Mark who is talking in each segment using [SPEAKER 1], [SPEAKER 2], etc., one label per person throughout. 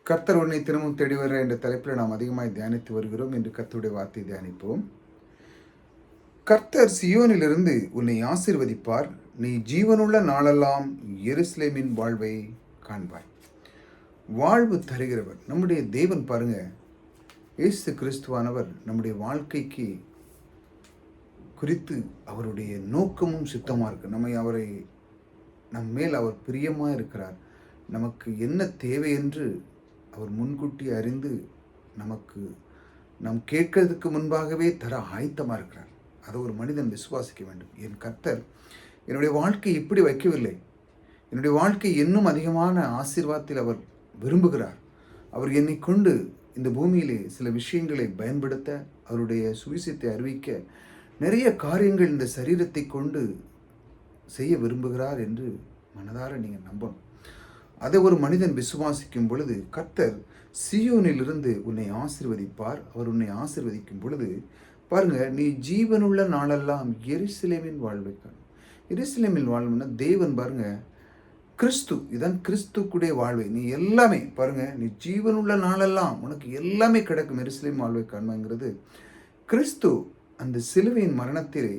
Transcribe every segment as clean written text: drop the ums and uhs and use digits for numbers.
[SPEAKER 1] கர்த்தர் உன்னை திரும்பவும் தேடி வர என்ற தலைப்பில் நாம் அதிகமாய் தியானித்து வருகிறோம். என்று கர்த்தருடைய வார்த்தை தியானிப்போம். கர்த்தர் சியோனிலிருந்து உன்னை ஆசீர்வதிப்பார். நீ ஜீவனுள்ள நாளெல்லாம் எருசலேமின் வாழ்வை காண்பாய். வாழ்வு தருகிறவர் நம்முடைய தேவன் பாருங்க. இயேசு கிறிஸ்துவானவர் நம்முடைய வாழ்க்கைக்கு குறித்து அவருடைய நோக்கமும் சித்தமாக இருக்கு. நம் மேல் அவர் பிரியமாக இருக்கிறார். நமக்கு என்ன தேவை என்று அவர் முன்கூட்டி அறிந்து நாம் கேட்கறதுக்கு முன்பாகவே தர ஆயத்தமாக இருக்கிறார். அதை ஒரு மனிதன் விசுவாசிக்க வேண்டும். என் கர்த்தர் என்னுடைய வாழ்க்கை இப்படி வைக்கவில்லை. என்னுடைய வாழ்க்கை இன்னும் அதிகமான ஆசீர்வாதத்தில் அவர் விரும்புகிறார். அவர் என்னை கொண்டு இந்த பூமியிலே சில விஷயங்களை பயன்படுத்த, அவருடைய சுவிசேஷத்தை அறிவிக்க, நிறைய காரியங்கள் இந்த சரீரத்தை கொண்டு செய்ய விரும்புகிறார் என்று மனதார நீங்கள் நம்பணும். அதை ஒரு மனிதன் விசுவாசிக்கும் பொழுது கர்த்தர் சியோனிலிருந்து உன்னை ஆசீர்வதிப்பார். அவர் உன்னை ஆசீர்வதிக்கும் பொழுது பாருங்க, நீ ஜீவனுள்ள நாளெல்லாம் எருசலேமின் வாழ்வை காணும். எருசலேமின் வாழ்வுன்னா தேவன் பாருங்க, கிறிஸ்து, இதான் கிறிஸ்துக்குடைய வாழ்வை. நீ எல்லாமே பாருங்க, நீ ஜீவனுள்ள நாளெல்லாம் உனக்கு எல்லாமே கிடைக்கும். எருசலேம் வாழ்வை காண்பாங்கிறது கிறிஸ்து அந்த சிலுவையின் மரணத்திலே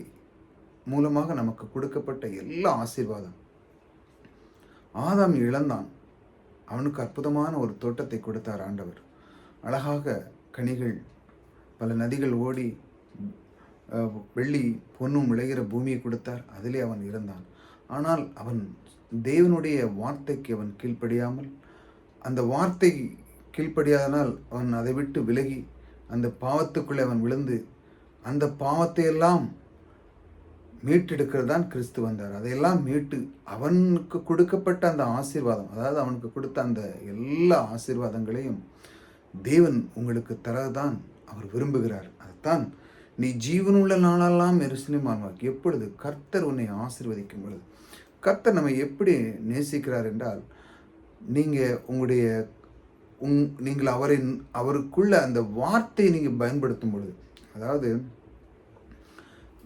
[SPEAKER 1] மூலமாக நமக்கு கொடுக்கப்பட்ட எல்லா ஆசீர்வாதம். ஆதாம் இழந்தான், அவனுக்கு அற்புதமான ஒரு தோட்டத்தை கொடுத்தார் ஆண்டவர். அழகாக கனிகள், பல நதிகள் ஓடி வெள்ளி பொன்னும் விளைகிற பூமியை கொடுத்தார். அதிலே அவன் இருந்தான். ஆனால் அவன் தேவனுடைய வார்த்தைக்கு அவன் கீழ்ப்படியாமல், அந்த வார்த்தை கீழ்ப்படியாதனால் அவன் அதை விட்டு விலகி அந்த பாவத்துக்குள்ளே அவன் விழுந்து, அந்த பாவத்தையெல்லாம் மீட்டெடுக்கிறது தான் கிறிஸ்து வந்தார். அதையெல்லாம் மீட்டு அவனுக்கு கொடுக்கப்பட்ட அந்த ஆசீர்வாதம், அதாவது அவனுக்கு கொடுத்த அந்த எல்லா ஆசீர்வாதங்களையும் தேவன் உங்களுக்கு தரதான் அவர் விரும்புகிறார். அதுதான் நீ ஜீவனுள்ள நாளெல்லாம் எருசலேம் வாழ்வாய். எப்பொழுது கர்த்தர் உன்னை ஆசீர்வதிக்கும் பொழுது. கர்த்தர் நம்மை எப்படி நேசிக்கிறார் என்றால், நீங்கள் அவருக்குள்ள அந்த வார்த்தையை நீங்கள் பயன்படுத்தும் பொழுது, அதாவது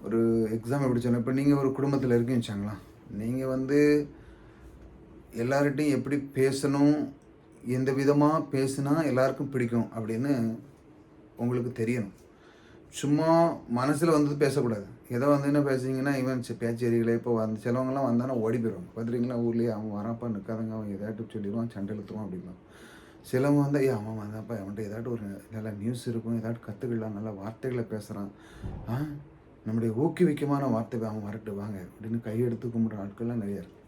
[SPEAKER 1] ஒரு எக்ஸாம் எப்படி சொன்னேன், இப்போ நீங்கள் ஒரு குடும்பத்தில் இருக்கீங்கன்னு வச்சாங்களா, நீங்கள் எல்லார்கிட்டையும் எப்படி பேசணும், எந்த விதமாக பேசுனா எல்லாருக்கும் பிடிக்கும் அப்படின்னு உங்களுக்கு தெரியணும். சும்மா மனசில் வந்தது பேசக்கூடாது. ஏதோ என்ன பேசுறீங்கன்னா, இவன் பேச்சேரிகளே இப்போ சிலவங்கலாம் வந்தானா ஓடி போயிடுவாங்க. பார்த்துருக்கீங்களா, ஊர்லேயே அவன் வராப்பா நிற்காதங்க, அவன் எதாட்டும் சொல்லிடுவான், சண்டை இழுத்துவான் அப்படின்னா. சிலவங்க அவன் வந்தாப்பா, அவன்கிட்ட ஏதாட்டும் ஒரு நல்லா நியூஸ் இருக்கும், ஏதாட்டும் கற்றுக்கலாம், நல்லா வார்த்தைகளை பேசுகிறான், நம்முடைய ஊக்குவிக்கமான வார்த்தை, அவன் வரட்டு வாங்க அப்படின்னு கையெடுத்து கும்பிட்ற ஆட்கள்லாம் நிறையா இருக்குது.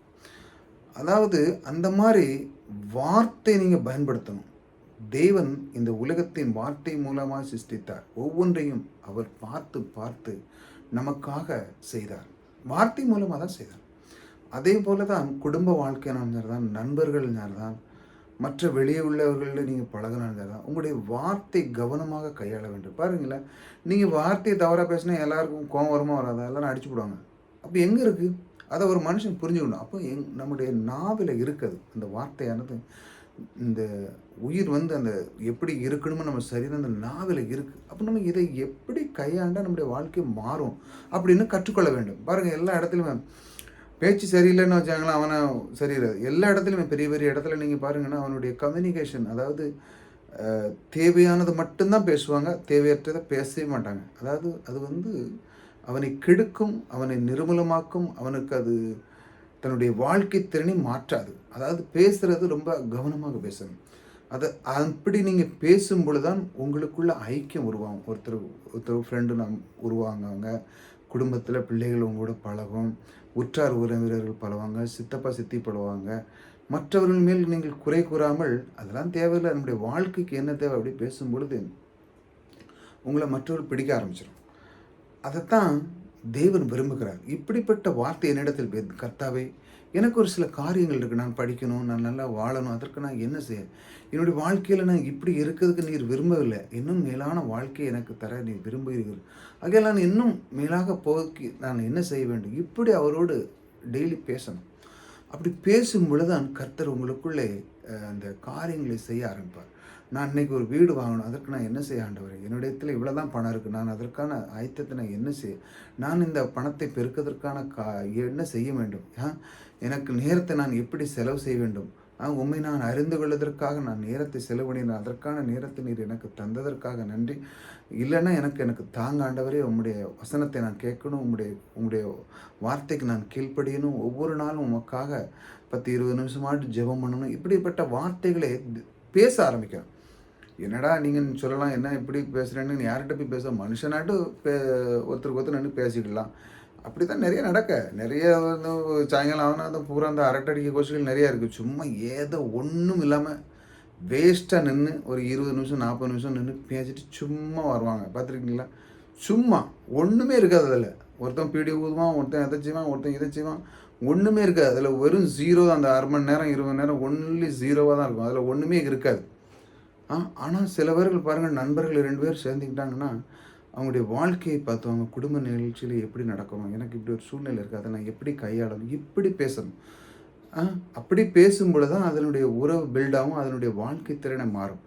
[SPEAKER 1] அதாவது அந்த மாதிரி வார்த்தை நீங்கள் பயன்படுத்தணும். தேவன் இந்த உலகத்தின் வார்த்தை மூலமாக சிருஷ்டித்தார். ஒவ்வொன்றையும் அவர் பார்த்து பார்த்து நமக்காக செய்தார். வார்த்தை மூலமாக தான் செய்தார். அதே போல தான் குடும்ப வாழ்க்கையினாலும் தான், நண்பர்கள் தான், மற்ற வெளியே உள்ளவர்களில் நீங்கள் பழகினாலும் தான், உங்களுடைய வார்த்தை கவனமாக கையாள வேண்டும். பாருங்களேன், நீங்கள் வார்த்தையை தவறாக பேசினா எல்லாருக்கும் கோபம் வருமா வராதா, எல்லாரும் அடிச்சு போடுவாங்க. அப்போ எங்கே இருக்குது அதை ஒரு மனுஷன் புரிஞ்சுக்கணும். அப்போ நம்முடைய நாவில் இருக்குது அந்த வார்த்தையானது. இந்த உயிர் அந்த எப்படி இருக்கணுமோ நம்ம சரீரம் அந்த நாவில் இருக்குது. அப்போ நம்ம இதை எப்படி கையாண்டால் நம்முடைய வாழ்க்கை மாறும் அப்படின்னு கற்றுக்கொள்ள வேண்டும். பாருங்கள், எல்லா இடத்துலையும் பேச்சு சரியில்லைன்னு வச்சாங்களா, அவனை சரியில்லை. எல்லா இடத்துலையுமே பெரிய பெரிய இடத்துல நீங்கள் பாருங்கன்னா அவனுடைய கம்யூனிகேஷன், அதாவது தேவையானது மட்டும்தான் பேசுவாங்க, தேவையற்றதை பேசவே மாட்டாங்க. அதாவது அது அவனை கெடுக்கும், அவனை நிர்மூலமாக்கும், அவனுக்கு அது தன்னுடைய வாழ்க்கை திறனை மாற்றாது. அதாவது பேசுகிறது ரொம்ப கவனமாக பேசணும். அப்படி நீங்கள் பேசும் பொழுதுதான் உங்களுக்குள்ள ஐக்கியம் உருவாகும். ஒருத்தர் ஃப்ரெண்டு உருவாங்க, குடும்பத்தில் பிள்ளைகள் உங்களோட பழகும், உற்றார் உறவினர்கள் பழவாங்க, சித்தப்பா சித்தி பழவாங்க. மற்றவர்கள் மேல் நீங்கள் குறை கூறாமல், அதெல்லாம் தேவையில்லை, நம்முடைய வாழ்க்கைக்கு என்ன தேவை அப்படி பேசும் பொழுது உங்களை மற்றவர்கள் பிடிக்க ஆரம்பிச்சிடும். அதைத்தான் தேவன் விரும்புகிறார். இப்படிப்பட்ட வார்த்தை என்னிடத்தில், கர்த்தாவே எனக்கு ஒரு சில காரியங்கள் இருக்குது, நான் படிக்கணும், நான் நல்லா வாழணும், அதற்கு நான் என்ன செய்ய, என்னுடைய வாழ்க்கையில் நான் இப்படி இருக்கிறதுக்கு நீர் விரும்பவில்லை, இன்னும் மேலான வாழ்க்கையை எனக்கு தர நீர் விரும்புகிறீர்கள், ஆகையால் நான் இன்னும் மேலாக போக்கி நான் என்ன செய்ய வேண்டும், இப்படி அவரோடு டெய்லி பேசணும். அப்படி பேசும் பொழுதுதான் கர்த்தர் உங்களுக்குள்ளே அந்த காரியங்களை செய்ய ஆரம்பிப்பார். நான் இன்றைக்கி ஒரு வீடு வாங்கணும், அதற்கு நான் என்ன செய்ய ஆண்டவரே, என்னுடைய இடத்துல இவ்வளோ தான் பணம் இருக்குது, நான் அதற்கான ஆயத்தத்தை நான் என்ன செய்ய, நான் இந்த பணத்தை பெருக்கிறதுக்கான என்ன செய்ய வேண்டும், எனக்கு நேரத்தை நான் எப்படி செலவு செய்ய வேண்டும், உம்மை நான் அறிந்து கொள்வதற்காக நான் நேரத்தை செலவழினேன். அதற்கான நேரத்தை நீர் எனக்கு தந்ததற்காக நன்றி. இல்லைன்னா எனக்கு தாங்க ஆண்டவரே, உம்முடைய வசனத்தை நான் கேட்கணும். உம்முடைய வார்த்தைக்கு நான் கீழ்ப்படியணும். ஒவ்வொரு நாளும் உமக்காக 10-20 நிமிஷமாட்டு ஜெபம் பண்ணணும். இப்படிப்பட்ட வார்த்தைகளை பேச ஆரம்பிக்கிறேன். என்னடா நீங்கள் சொல்லலாம், என்ன இப்படி பேசுகிறேன்னு யார்கிட்ட போய் பேச, மனுஷனாட்டு ஒருத்தருக்கு ஒருத்தர் நின்று பேசிக்கலாம். அப்படி தான் நிறைய நிறைய வந்து சாயங்காலம் ஆனால் அந்த பூரா அந்த அரட்டடிக்க கோஷங்கள் நிறையா இருக்குது. சும்மா ஏதோ ஒன்றும் இல்லாமல் வேஸ்ட்டாக நின்று ஒரு 20 நிமிஷம் 40 நிமிஷம் நின்று பேசிட்டு சும்மா வருவாங்க. பார்த்துருக்கீங்களா? சும்மா ஒன்றுமே இருக்காது அதில். ஒருத்தன் பீடி ஊதுவான், ஒருத்தன் எதை செய்வான், ஒருத்தன் இதை செய்வான். ஒன்றுமே இருக்காது அதில். வெறும் ஜீரோ தான். அந்த 1/2 மணி நேரம் 20 மணி நேரம் ஒன்லி ஜீரோவாக தான் இருக்கும். அதில் ஒன்றுமே இருக்காது. ஆனால் சில பேர்கள் பாருங்கள், நண்பர்கள் 2 பேர் சேர்ந்துக்கிட்டாங்கன்னா அவங்களுடைய வாழ்க்கையை பார்த்து அவங்க குடும்ப நிகழ்ச்சியில் எப்படி நடக்கணும், எனக்கு இப்படி ஒரு சூழ்நிலை இருக்குது, அதை நான் எப்படி கையாளணும், இப்படி பேசணும். அப்படி பேசும்பொழுது தான் அதனுடைய உறவு பில்டாகும், அதனுடைய வாழ்க்கை திறனை மாறும்.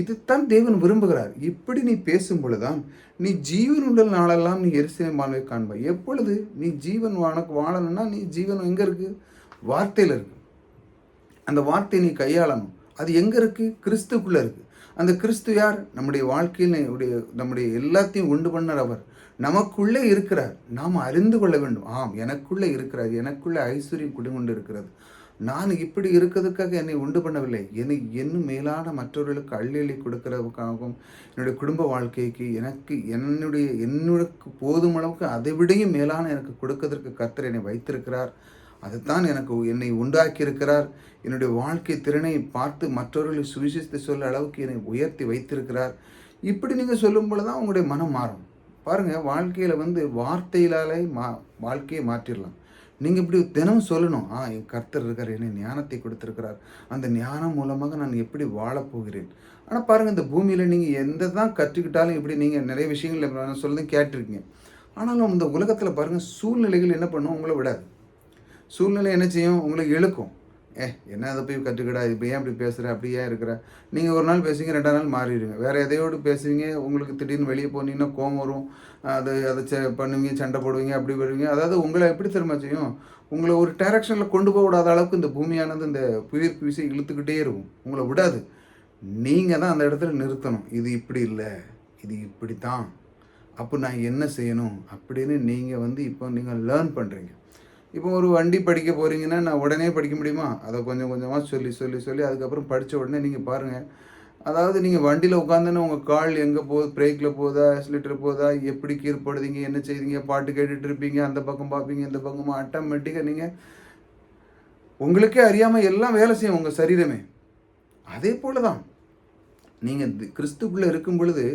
[SPEAKER 1] இதுதான் தேவன் விரும்புகிறார். இப்படி நீ பேசும் பொழுதுதான் நீ ஜீவனுள்ள நாளெல்லாம் நீ எருசலேம் வாழ்வை காண்பாய். எப்பொழுது நீ ஜீவன் உனக்கு வாழணும்னா, நீ ஜீவன் எங்கே இருக்குது? வார்த்தையில் இருக்குது. அந்த வார்த்தையை நீ கையாளணும். அது எங்கே இருக்குது? கிறிஸ்துக்குள்ளே இருக்குது. அந்த கிறிஸ்து யார்? நம்முடைய வாழ்க்கையில் நம்முடைய எல்லாத்தையும் உண்டு பண்ணர் அவர். நமக்குள்ளே இருக்கிறார். நாம் அறிந்து கொள்ள வேண்டும். எனக்குள்ளே இருக்கிறார். எனக்குள்ளே ஐஸ்வர்யம் குடிகொண்டு இருக்கிறது. நான் இப்படி இருக்கிறதுக்காக என்னை உண்டு பண்ணவில்லை. என்னை இன்னும் மேலான மற்றவர்களுக்கு அள்ளி கொடுக்கிறதுக்காகவும், என்னுடைய குடும்ப வாழ்க்கைக்கு என்னுடைய போதும் அளவுக்கு அதை விடையும் மேலான எனக்கு கொடுக்கறதற்கு கர்த்தர் என்னை வைத்திருக்கிறார். அதுதான் என்னை உண்டாக்கியிருக்கிறார். என்னுடைய வாழ்க்கை திறனை பார்த்து மற்றவர்களை சுவிசேஷத்தை சொல்ல அளவுக்கு என்னை உயர்த்தி வைத்திருக்கிறார். இப்படி நீங்கள் சொல்லும் பொழுது தான் உங்களுடைய மனம் மாறும். பாருங்கள், வாழ்க்கையில் வந்து வார்த்தையிலாலே வாழ்க்கையை மாற்றிடலாம். நீங்கள் இப்படி தினமும் சொல்லணும், என் கர்த்தர் இருக்கார், என்னை ஞானத்தை கொடுத்துருக்கிறார், அந்த ஞானம் மூலமாக நான் எப்படி வாழப்போகிறேன். ஆனால் பாருங்கள், இந்த பூமியில் நீங்கள் எந்த தான் கற்றுக்கிட்டாலும் இப்படி நீங்கள் நிறைய விஷயங்கள் நான் சொல்லி கேட்டிருக்கீங்க. ஆனாலும் இந்த உலகத்தில் பாருங்கள், சூழ்நிலைகள் என்ன பண்ணும்? உங்களை விடாது. சூழ்நிலை என்ன செய்யும்? உங்களை இழுக்கும். என்ன அதை போய் கற்றுக்கிடா, இப்போ ஏன் இப்படி பேசுகிற, அப்படி ஏன் இருக்கிற. நீங்கள் ஒரு நாள் பேசுவீங்க, 2ஆம் நாள் மாறிடுவீங்க. வேறு எதையோடு பேசுவீங்க, உங்களுக்கு திடீர்னு வெளியே போனீங்கன்னா கோவம் வரும். அதை பண்ணுவீங்க, சண்டை போடுவீங்க, அப்படி வருவீங்க. அதாவது உங்களை எப்படி திரும்ப செய்யும்? உங்களை ஒரு டைரக்ஷனில் கொண்டு போக விடாத அளவுக்கு இந்த பூமியானது இந்த புவியீர்ப்பு விசை இழுத்துக்கிட்டே இருக்கும். உங்களை விடாது. நீங்கள் தான் அந்த இடத்துல நிறுத்தணும். இது இப்படி இல்லை, இது இப்படி தான், அப்போ நான் என்ன செய்யணும் அப்படின்னு நீங்கள் வந்து இப்போ நீங்கள் லேர்ன் பண்ணுறீங்க. இப்போ ஒரு வண்டி படிக்க போகிறீங்கன்னா, நான் உடனே படிக்க முடியுமா? அதை கொஞ்சம் கொஞ்சமாக சொல்லி அதுக்கப்புறம் படித்த உடனே நீங்கள் பாருங்கள். அதாவது நீங்கள் வண்டியில் உட்காந்துன்னு உங்கள் கால் எங்கே போகுது, பிரேக்கில் போகுதா, ஆக்சிலேட்டர் போகுதா, எப்படி கீழ்ப்படுதீங்க, என்ன செய்வீங்க, பாட்டு கேட்டுட்டு இருப்பீங்க, அந்த பக்கம் பார்ப்பீங்க, இந்த பக்கமாக ஆட்டோமேட்டிக்காக நீங்கள் உங்களுக்கே அறியாமல் எல்லாம் வேலை செய்யும் உங்கள் சரீரமே. அதே போல் தான் நீங்கள் கிறிஸ்துக்குள்ளே இருக்கும் பொழுது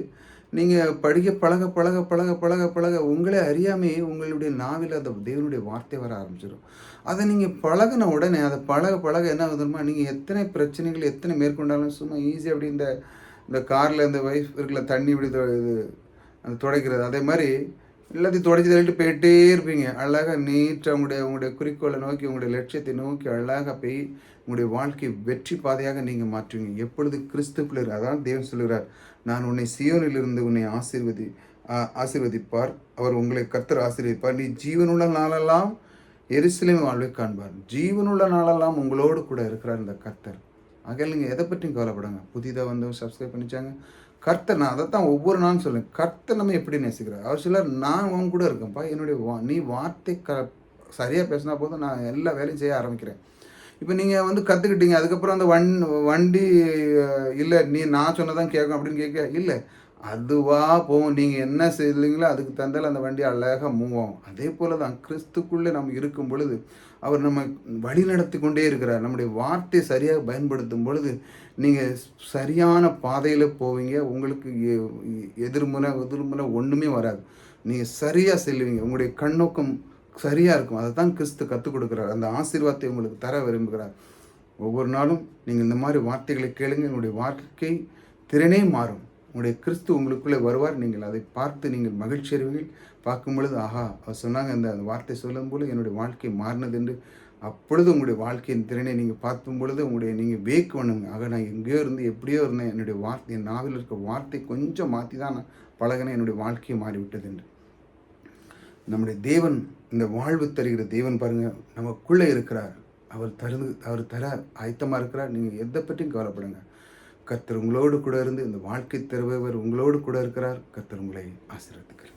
[SPEAKER 1] நீங்கள் படிக்க பழக உங்களே அறியாமையே உங்களுடைய நாவில் அந்த தேவனுடைய வார்த்தை வர ஆரம்பிச்சிடும். அதை நீங்கள் பழகின உடனே அதை பழக என்ன ஆகுதுமா, நீங்கள் எத்தனை பிரச்சனைகள் எத்தனை மேற்கொண்டாலும் சும்மா ஈஸியாக அப்படி இந்த காரில் இந்த வைஃப் இருக்கிற தண்ணி இப்படி அந்த துடைக்கிறது, அதே மாதிரி எல்லாத்தையும் துடைச்சி தள்ளிட்டு போயிட்டே இருப்பீங்க. அழகாக நீட்டாக உங்களுடைய குறிக்கோளை நோக்கி, உங்களுடைய லட்சியத்தை நோக்கி அழகாக போய் உங்களுடைய வாழ்க்கை வெற்றி பாதையாக நீங்கள் மாற்றுவீங்க. எப்பொழுது கிறிஸ்துக்குள்ளே. அதான் தேவன் சொல்லுகிறார், நான் உன்னை சியோனிலிருந்து உன்னை ஆசீர்வதிப்பார். அவர் உங்களை கர்த்தர் ஆசீர்வதிப்பார். நீ ஜீவனுள்ள நாளெல்லாம் எருசலேம் வாழ்வை காண்பார். ஜீவனுள்ள நாளெல்லாம் உங்களோடு கூட இருக்கிறார் இந்த கர்த்தர். ஆகையால் நீங்கள் எதை பற்றியும் கவலைப்படுங்க. புதிதாக வந்து சப்ஸ்கிரைப் பண்ணிச்சாங்க. கர்த்தர், நான் அதைத்தான் ஒவ்வொரு நாளும் சொல்லுவேன், கர்த்தர் நம்ம எப்படி நேசிக்கிறார். அவர் சிலர், நான் உன் கூட இருக்கேன்ப்பா, என்னுடைய நீ வார்த்தை சரியாக பேசினா போதும், நான் எல்லா வேலையும் செய்ய ஆரம்பிக்கிறேன். இப்போ நீங்கள் வந்து கற்றுக்கிட்டீங்க, அதுக்கப்புறம் அந்த வண்டி இல்லை நீ நான் சொன்னதான் கேட்கும் அப்படின்னு கேட்க இல்லை, அதுவாக போகும். நீங்கள் என்ன செய்யலைங்களோ அதுக்கு தந்தால் அந்த வண்டி அழகாக மூவ் ஆகும். அதே போல் தான் கிறிஸ்துக்குள்ளே நம்ம இருக்கும் பொழுது அவர் நம்ம வழி நடத்தி கொண்டே இருக்கிறார். நம்முடைய வார்த்தை சரியாக பயன்படுத்தும் பொழுது நீங்கள் சரியான பாதையில் போவீங்க. உங்களுக்கு எதிர்முனை ஒன்றுமே வராது. நீங்கள் சரியாக செல்வீங்க. உங்களுடைய கண்ணோக்கம் சரியாக இருக்கும். அதை தான் கிறிஸ்து கற்றுக் கொடுக்குறார். அந்த ஆசீர்வாதத்தை உங்களுக்கு தர விரும்புகிறார். ஒவ்வொரு நாளும் நீங்கள் இந்த மாதிரி வார்த்தைகளை கேளுங்க. உங்களுடைய வாழ்க்கை திறனே மாறும். உங்களுடைய கிறிஸ்து உங்களுக்குள்ளே வருவார். நீங்கள் அதை பார்த்து நீங்கள் மகிழ்ச்சி அறிவீர்கள். பார்க்கும் பொழுது அவர் சொன்னாங்க, அந்த வார்த்தை சொல்லும் பொழுது என்னுடைய வாழ்க்கை மாறினது என்று. அப்பொழுது உங்களுடைய வாழ்க்கையின் திறனை நீங்கள் பார்க்கும் பொழுது நீங்கள் வேக் பண்ணுங்க. நான் எங்கேயோ இருந்து எப்படியோ இருந்தேன், என்னுடைய வார்த்தை, என் நாவில் இருக்க வார்த்தை கொஞ்சம் மாற்றி தான் நான் பழகினேன், என்னுடைய வாழ்க்கையை மாறிவிட்டது என்று. நம்முடைய தேவன், இந்த வாழ்வு தருகிற தேவன் பாருங்கள், நமக்குள்ளே இருக்கிறார். அவர் தர ஆயத்தமாக இருக்கிறார். நீங்கள் எதை பற்றியும் கவலைப்படுங்க. கர்த்தர் உங்களோடு கூட இருந்து இந்த வாழ்க்கை தருபவர் உங்களோடு கூட இருக்கிறார். கர்த்தர் உங்களை ஆசீர்வதிக்கிறார்.